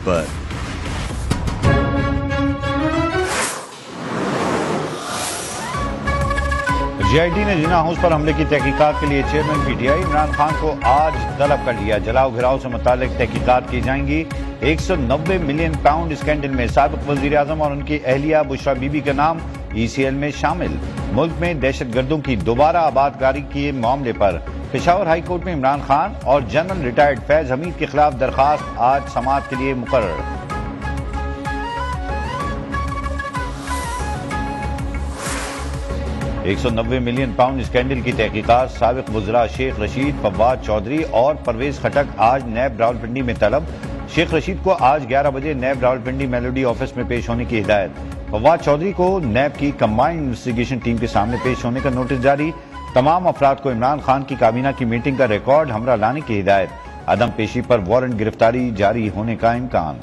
पर जीआईटी ने जिना हाउस पर हमले की तहकीकात के लिए चेयरमैन पीटीआई इमरान खान को आज तलब कर लिया। जलाओ घिराव से मुतालिक तहकीकात की जाएंगी। 190 मिलियन पाउंड स्कैंडल में साबिक वजीर आजम और उनकी अहलिया बुशरा बीबी का नाम ईसीएल में शामिल। मुल्क में दहशतगर्दों की दोबारा आबादकारी के मामले पर पेशावर हाई कोर्ट में इमरान खान और जनरल रिटायर्ड फैज हमीद के खिलाफ दरखास्त आज समाअत के लिए मुकर्रर। $190 मिलियन पाउंड स्कैंडल की तहकीकात साबिक वज़रा शेख रशीद, फवाद चौधरी और परवेज खटक आज नैब रावलपिंडी में तलब। शेख रशीद को आज 11 बजे नैब रावलपिंडी मेलोडी ऑफिस में पेश होने की हिदायत। फवाद चौधरी को नैब की कंबाइंड इन्वेस्टिगेशन टीम के सामने पेश होने का नोटिस जारी। तमाम अफराद को इमरान खान की काबीना की मीटिंग का रिकॉर्ड हमरा लाने की हिदायत। अदम पेशी पर वारंट गिरफ्तारी जारी होने का इम्कान।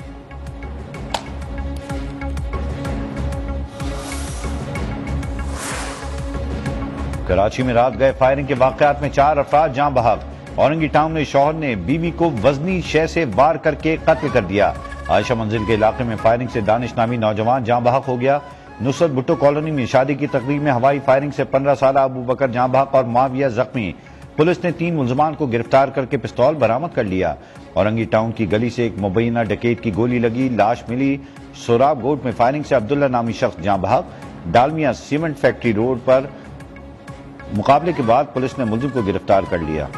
कराची में रात गए फायरिंग के वाकयात में 4 अफराद जान बहक। औरंगी टाउन में शौहर ने बीवी को वजनी शय से वार करके कत्ल कर दिया। आयशा मंजिल के इलाके में फायरिंग से दानिश नामी नौजवान जान बहक हो गया। नुसरत भुट्टो कॉलोनी में शादी की तकरीब में हवाई फायरिंग से 15 साल अबू बकर जान बहक और माविया जख्मी। पुलिस ने 3 मुलजमान को गिरफ्तार करके पिस्तौल बरामद कर लिया। औरंगी टाउन की गली से एक मुबैना डकैत की गोली लगी, लाश मिली। सोराब गोट में फायरिंग से अब्दुल्ला नामी शख्स जान बहक। डालमिया सीमेंट फैक्ट्री रोड पर मुकाबले के बाद पुलिस ने मुलजिम को गिरफ्तार कर लिया।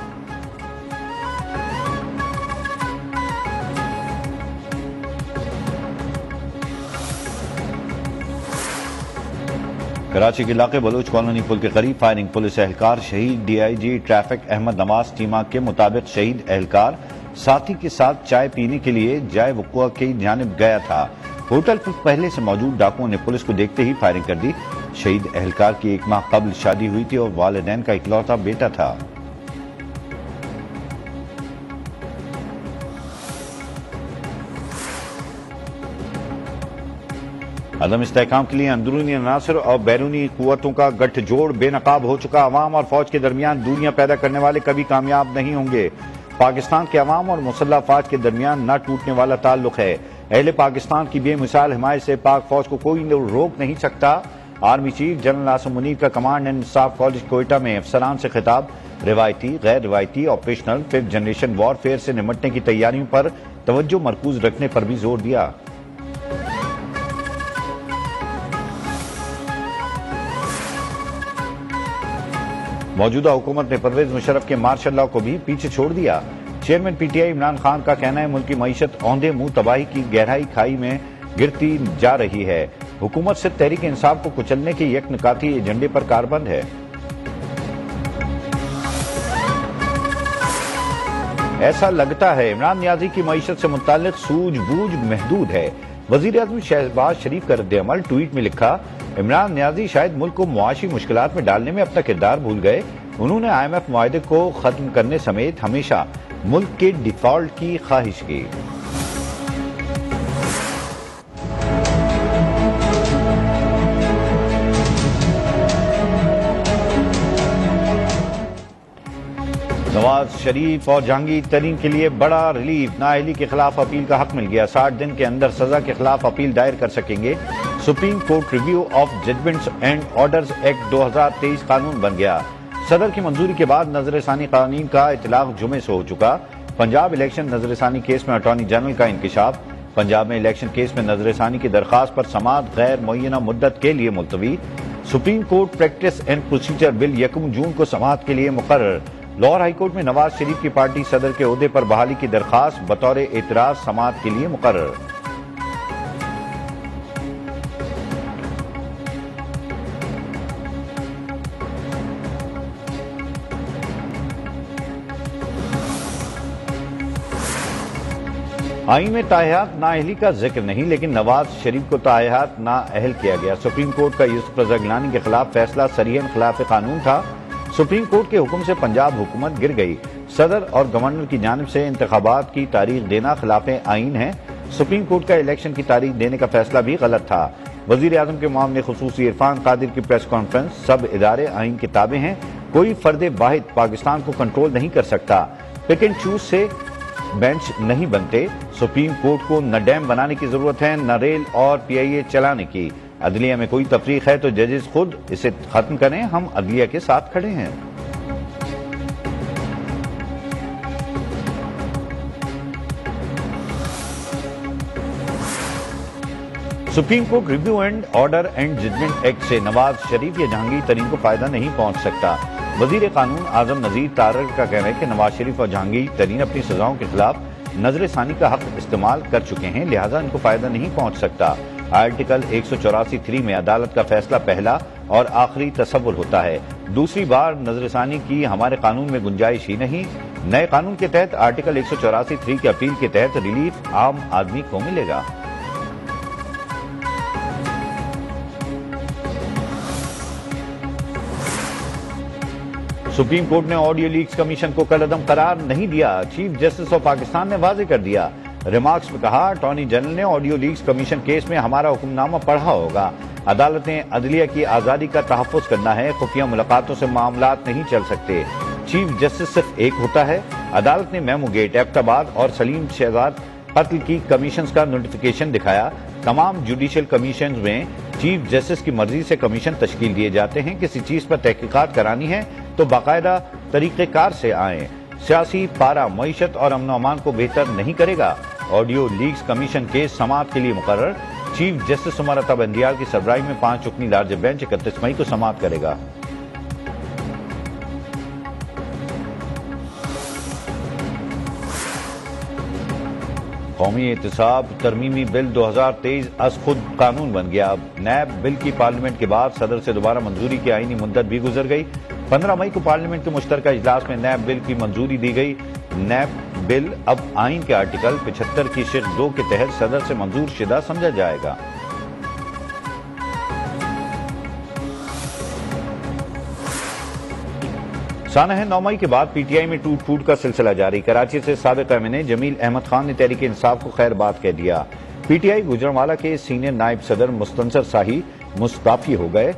कराची के इलाके बलूच कॉलोनी पुल के करीब फायरिंग, पुलिस एहलकार शहीद। डीआईजी ट्रैफिक अहमद नवाज टीमा के मुताबिक शहीद एहलकार साथी के साथ चाय पीने के लिए जाए वक़ुआ की जानिब गया था। होटल पर पहले से मौजूद डाकुओं ने पुलिस को देखते ही फायरिंग कर दी। शहीद एहलकार की 1 माह कबल शादी हुई थी और वालिदैन का इकलौता बेटा था। अदम इस्तेहकाम के लिए अंदरूनी अनासर और बैरूनी कुव्वतों का गठजोड़ बेनकाब हो चुका। अवाम और फौज के दरमियान दूरियां पैदा करने वाले कभी कामयाब नहीं होंगे। पाकिस्तान के अवाम और मुसल्लह फौज के दरमियान न टूटने वाला ताल्लुक है। अहले पाकिस्तान की बेमिसाल हिमायत से पाक फौज को कोई रोक नहीं सकता। Army chief general Asim Munir का command and staff college Quetta में अफसरान से खिताब। रिवायती, गैर रिवायती, ऑपरेशनल 5th जनरेशन वॉरफेयर से निपटने की तैयारियों पर तवज्जो मरकूज रखने पर भी जोर दिया। मौजूदा हुकूमत ने परवेज मुशर्रफ के मार्शल लॉ को भी पीछे छोड़ दिया। चेयरमैन पीटीआई इमरान खान का कहना है मुल्क की मईशत औंधे मुंह तबाही की गहराई खाई में गिरती जा रही है। हुकूमत से तहरीक इंसाफ को कुचलने के यकनकाती एजेंडे पर कारबंद है। ऐसा लगता है इमरान नियाजी की मईशत से मुतालिक सूझबूझ महदूद है। वजीर आजम शहबाज शरीफ का रद्द-ए-अमल, ट्वीट में लिखा, इमरान नियाजी शायद मुल्क को मुआशी मुश्किलात में डालने में अपना किरदार भूल गए। उन्होंने IMF मुआहदे को खत्म करने समेत हमेशा मुल्क के डिफॉल्ट की ख्वाहिश की। नवाज शरीफ और जहांगीर तरीन के लिए बड़ा रिलीफ। नाअहली के खिलाफ अपील का हक मिल गया। 60 दिन के अंदर सजा के खिलाफ अपील दायर कर सकेंगे। Supreme court review of judgements and orders act 2023 कानून बन गया। सदर की मंजूरी के बाद नजरसानी कानून का इतलाक जुमे से हो चुका। पंजाब इलेक्शन नजरसानी केस में अटॉर्नी जनरल का इंकशाफ। पंजाब में इलेक्शन केस में नजरसानी की दरखास्त पर समाअत गैर मुअय्यना मुद्दत के लिए मुलतवी। Supreme court practice and procedure bill 1 जून को समाअत के लिए मुकर्रर। लाहौर हाईकोर्ट में नवाज शरीफ की पार्टी सदर के ओहदे पर बहाली की दरखास्त बतौर एतराज समाअत के लिए मुकर्रर। आईन में ताहयात नाअहली का जिक्र नहीं, लेकिन नवाज शरीफ को ताहयात नाअहल किया गया। सुप्रीम कोर्ट का यूसुफ रज़ा गिलानी के खिलाफ फैसला सरीहन खिलाफ कानून था। सुप्रीम कोर्ट के हुक्म से पंजाब हुकूमत गिर गई। सदर और गवर्नर की जानिब से इंतखाबात की तारीख देना खिलाफ आईन है। सुप्रीम कोर्ट का इलेक्शन की तारीख देने का फैसला भी गलत था। वजीर आजम के मामले खुसूसी इरफान कादिर की प्रेस कॉन्फ्रेंस, सब इदारे आईन के ताबे हैं, कोई फर्द वाहिद पाकिस्तान को कंट्रोल नहीं कर सकता। पिक एंड चूज से बेंच नहीं बनते। सुप्रीम कोर्ट को न डैम बनाने की जरूरत है न रेल और पीआईए चलाने की। अदलिया में कोई तफरीक है तो जजेस खुद इसे खत्म करें, हम अदलिया के साथ खड़े हैं। Supreme court review and order and judgement act से नवाज शरीफ या जहांगीर तरीन को फायदा नहीं पहुंच सकता। वजीर कानून आजम नजीर तारक का कहना है कि नवाज शरीफ और जहांगीर तरीन अपनी सजाओं के खिलाफ नजर सानी का हक इस्तेमाल कर चुके हैं, लिहाजा इनको फायदा नहीं पहुंच सकता। आर्टिकल 184(3) में अदालत का फैसला पहला और आखिरी तसव्वुर होता है। दूसरी बार नजरसानी की हमारे कानून में गुंजाइश ही नहीं। नए कानून के तहत आर्टिकल 184(3) की अपील के तहत रिलीफ आम आदमी को मिलेगा। सुप्रीम कोर्ट ने ऑडियो लीक्स कमीशन को कलअदम करार नहीं दिया। चीफ जस्टिस ऑफ पाकिस्तान ने वाजे कर दिया। रिमार्क्स में कहा, अटॉर्नी जनरल ने ऑडियो लीक्स कमीशन केस में हमारा हुक्मनामा पढ़ा होगा। अदालत ने अदलिया की आजादी का तहफ्फुज करना है, खुफिया मुलाकातों से मामलात नहीं चल सकते। चीफ जस्टिस सिर्फ एक होता है। अदालत ने मेमो गेट, एबटाबाद और सलीम शहजाद कत्ल की कमीशन का नोटिफिकेशन दिखाया। तमाम जुडिशियल कमीशन में चीफ जस्टिस की मर्जी से कमीशन तश्कील दिए जाते हैं। किसी चीज पर तहकीकात करानी है तो बाकायदा तरीकेकार से आए। सियासी पारा मईशत और अमन अमान को बेहतर नहीं करेगा। ऑडियो लीक्स कमीशन केस समाअत के लिए मुकर्रर। चीफ जस्टिस उमर अता बंदियाल की सरबराही में 5 रुकनी लार्ज बेंच 31 मई को समाअत करेगा। कौमी एहतसाब तरमीमी बिल 2023 अज खुद कानून बन गया। अब नैब बिल की पार्लियामेंट के बाद सदर से दोबारा मंजूरी की आईनी मुद्दत भी गुजर गई। 15 मई को पार्लियामेंट के मुश्तरका इजलास में नैब बिल की मंजूरी दी गई। नैब बिल अब आइन के आर्टिकल 75 की शिक 2 के तहत सदर से मंजूर शुदा समझा जाएगा। सानह 9 मई के बाद पीटीआई में टूट फूट का सिलसिला जारी। कराची से साबिक एमएनए जमील अहमद खान ने तहरीक इंसाफ को खैर बात कह दिया। पीटीआई गुजरांवाला के सीनियर नायब सदर मुस्तंसर शाही मुस्ताफी हो गए।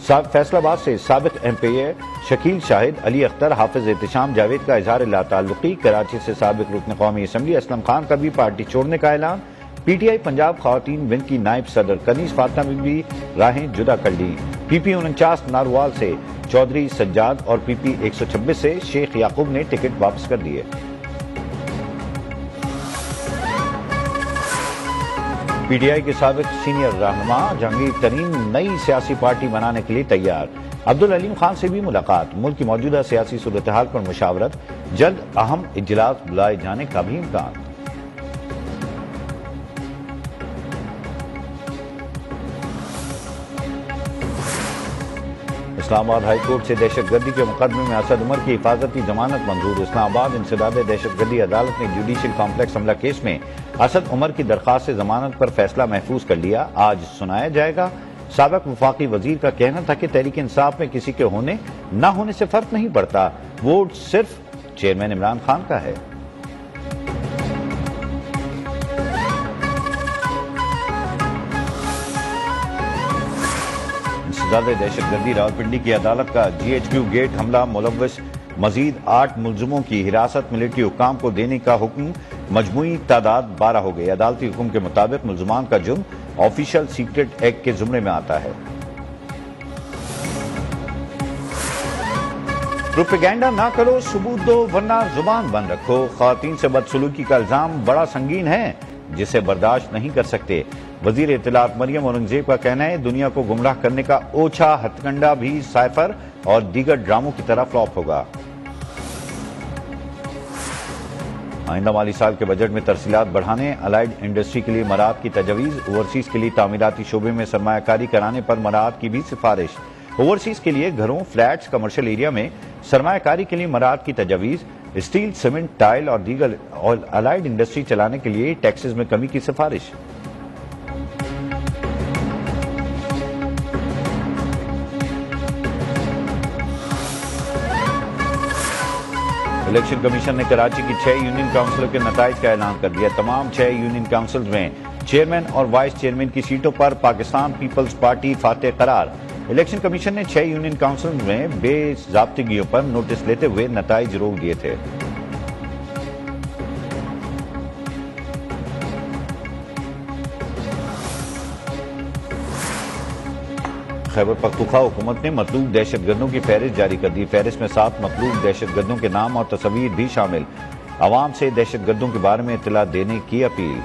फैसलाबाद से साबिक एमपीए शकील शाहिद, अली अख्तर, हाफिज एहतशाम जावेद का इजहार लाताल्लुकी। कराची से साबिक रुकन कौमी असम्बली असलम खान का भी पार्टी छोड़ने का ऐलान। पीटीआई पंजाब खवातीन विंग की नायब सदर कनीज फातिमा ने भी राहें जुदा कर ली। पीपी 49 नारवाल से चौधरी सज्जाद और पीपी 126 से शेख याकूब ने टिकट वापस कर दिए। पीटीआई के साबिक सीनियर रहनुमा जहांगीर तरीन नई सियासी पार्टी बनाने के लिए तैयार। अब्दुल अलीम खान से भी मुलाकात। मुल्क की मौजूदा सियासी सूरत हाल पर मुशावरत। जल्द अहम इजलास बुलाए जाने का भी इम्कान। इस्लामाबाद हाईकोर्ट से दहशतगर्दी के मुकदमे में असद उमर की हिफाजती जमानत मंजूर। इस्लामाबाद इंसदाद दहशतगर्दी अदालत ने जुडिशियल कॉम्प्लेक्स हमला केस में असद उमर की दरखास्त से जमानत पर फैसला महफूज कर लिया। आज सुनाया जाएगा। साबिक वफाकी वजीर का कहना था कि तहरीक इंसाफ में किसी के होने न होने से फर्क नहीं पड़ता, वोट सिर्फ चेयरमैन इमरान खान का है। दहशतगर्दी रावलपिंडी की अदालत का जीएचक्यू गेट हमला मुलव्वस मजीद 8 मुलजिमों की हिरासत मिलिट्री हुक्काम को देने का हुक्म। मजमूई तादाद 12 हो गई। अदालती हुक्म के मुताबिक मुलजमान का जुर्म ऑफिशियल सीक्रेट एक्ट के जुमरे में आता है। प्रोपेगेंडा ना करो, सबूत दो वरना जुबान बंद रखो। खवातीन से बदसलूकी का इल्जाम बड़ा संगीन है जिसे बर्दाश्त नहीं कर सकते। वजीर इत्तलात मरियम औरंगजेब का कहना है, दुनिया को गुमराह करने का ओछा हथकंडा भी साइफर और दीगर ड्रामों की तरह फ्लॉप होगा। आइंदा माली साल के बजट में तरसीलात बढ़ाने, अलाइड इंडस्ट्री के लिए मराहत की तजवीज़। ओवरसीज के लिए तामीराती शोबे में सरमायाकारी कराने पर मराहत की भी सिफारिश। ओवरसीज के लिए घरों, फ्लैट्स, कमर्शियल एरिया में सरमायाकारी के लिए मराहत की तजवीज़। स्टील, सीमेंट, टाइल और दीगर और अलाइड इंडस्ट्री चलाने के लिए टैक्सेस में कमी की सिफारिश। इलेक्शन कमीशन ने कराची की 6 यूनियन काउंसिलों के नताइज का ऐलान कर दिया। तमाम 6 यूनियन काउंसिल में चेयरमैन और वाइस चेयरमैन की सीटों पर पाकिस्तान पीपल्स पार्टी फातेह करार। इलेक्शन कमीशन ने 6 यूनियन काउंसिल में बेज़ाब्तिगियों पर नोटिस लेते हुए नताइज रोक दिए थे। खैबर पख्तूनख्वा हुकूमत ने मतलूब दहशतगर्दों की फहरिस्त जारी कर दी। फहरिस्त में 7 मतलूब दहशतगर्दों के नाम और तस्वीर भी शामिल। अवाम से दहशतगर्दों के बारे में इत्तला देने की अपील।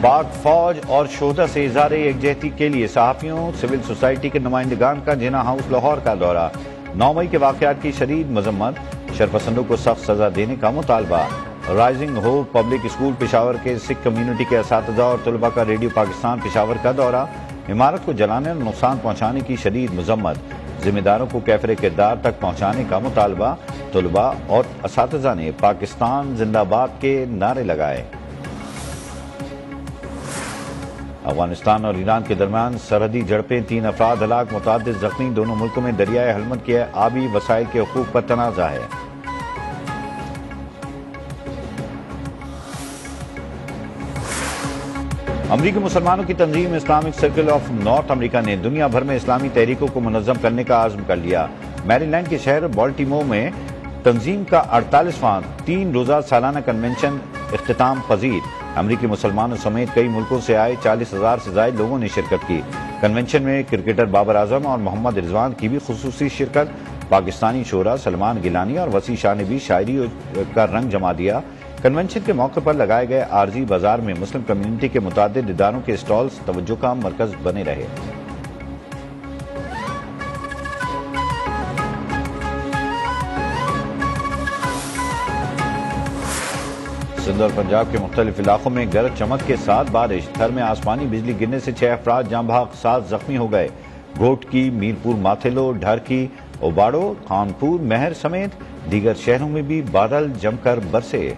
पाक फौज और शोहदा से इज़हार यकजहती के लिए सहाफ़ियों सिविल सोसाइटी के नुमाइंदगान का जिन्ना हाउस लाहौर का दौरा। 9 मई के वाक़यात की शदीद मजम्मत, शरपसंदों को सख्त सजा देने का मुतालबा। Rising hope public school Peshawar के सिख कम्यूनिटी के असातिज़ा और तलबा का रेडियो पाकिस्तान पेशावर का दौरा। इमारत को जलाने और नुकसान पहुंचाने की शदीद मजम्मत, जिम्मेदारों को कैफरे किरदार तक पहुंचाने का मुतालबा। तलबा और असातिज़ा ने पाकिस्तान जिंदाबाद के नारे लगाए। अफगानिस्तान और ईरान के दरमियान सरहदी झड़पें, 3 अफराद हलाक, मुतअद्दिद जख्मी। दोनों मुल्कों में दरियाए हलमत के आबी वसाइल के हकूक पर तनाज़ा है। अमरीकी मुसलमानों की तंजीम Islamic circle of North America ने दुनिया भर में इस्लामी तहरीकों को मुनज़्ज़म करने का आज़म कर लिया। मैरीलैंड के शहर बाल्टीमोर में तंजीम का 48वां 3 रोज़ा सालाना कन्वेंशन इख्तिताम पजीर। अमरीकी मुसलमानों समेत कई मुल्कों से आए 40,000 से ज्यादा लोगों ने शिरकत की। कन्वेंशन में क्रिकेटर बाबर आजम और मोहम्मद रिजवान की भी खुसूसी शिरकत। पाकिस्तानी शोरा सलमान गिलानी और वसी शाह ने भी शायरी का रंग जमा दिया। कन्वेंशन के मौके पर लगाए गए आरजी बाजार में मुस्लिम कम्युनिटी के मुतादिद इदारों के स्टॉल्स तवज्जो का मरकज बने रहे। सिंध और पंजाब के मुख्तलिफ इलाकों में गरज चमक के साथ बारिश। थर में आसमानी बिजली गिरने से 6 अफराद जाँ बहक, 7 जख्मी हो गए। घोटकी, मीरपुर माथेलो, ढरकी, ओबाड़ो, खानपुर, महर समेत दीगर शहरों में भी बादल जमकर बरसे।